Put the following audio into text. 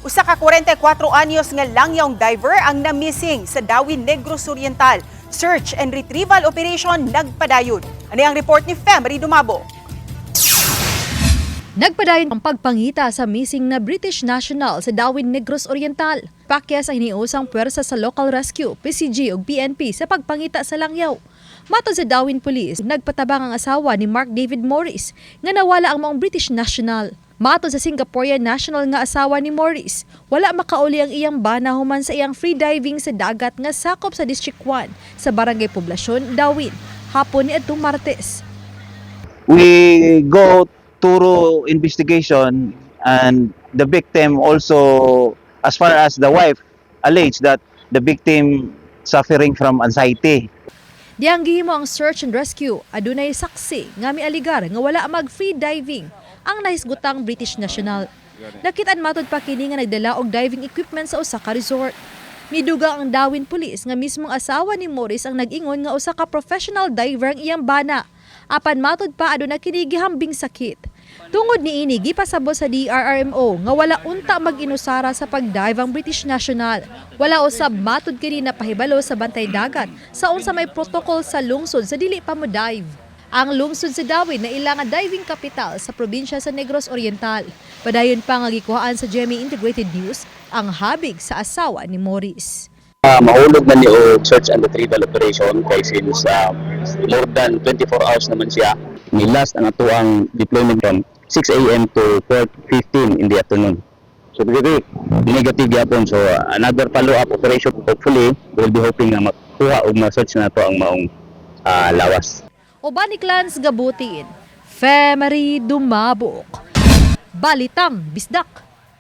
Usa ka 44 anyos nga langyawng diver ang na-missing sa Dawin Negros Oriental. Search and retrieval operation nagpadayon. Ano ang report ni Femery Dumabo? Nagpadayon ang pagpangita sa missing na British national sa Dawin Negros Oriental. Pakya sa hiniusang puwersa sa Local Rescue, PCG ug PNP sa pagpangita sa langyaw. Matod sa Dawin Police, nagpatabang ang asawa ni Mark David Morris nga nawala ang maong British national. Matod sa Singaporean national nga asawa ni Morris, wala makauli ang iyang bana human sa iyang free diving sa dagat nga sakop sa District 1 sa Barangay Poblasyon, Dawin, hapon ni adtong Martes. We go thorough investigation, and the victim also, as far as the wife, alleged that the victim suffering from anxiety. Diyang gihimo ang search and rescue, adunay saksi nga mialigar nga wala mag free diving ang nahisgutang British national. Nakitaan matod pa kini nga nagdala og diving equipment sa usa ka resort. Miduga ang Dawin Police nga mismong asawa ni Morris ang nag-ingon nga usa ka professional diver ang iyang bana. Apan matod pa aduna kini gihambing sakit. Tungod niini gipasabot sa DRRMO nga wala unta mag-inusara sa pagdive ang British national. Wala usab matod kini napahibalo sa bantay dagat sa unsa may protocol sa lungsod sa dili pa mo dive. Ang lungsod sa Dawin na ilang diving capital sa probinsya sa Negros Oriental. Padayon pa nga gikuhaan sa GMA Integrated News ang habig sa asawa ni Morris. Mahulog na ni o search and retrieval operation kay since more than 24 hours naman siya. Ni last ang ato ang deployment from 6 a.m. to 4:15 in the afternoon. So negative yapon, so another follow-up operation, hopefully we'll be hoping na makuha og ma-search na to ang maong lawas. Uban ni Clans Gabutin, Femery Dumabok, Balitang Bisdak.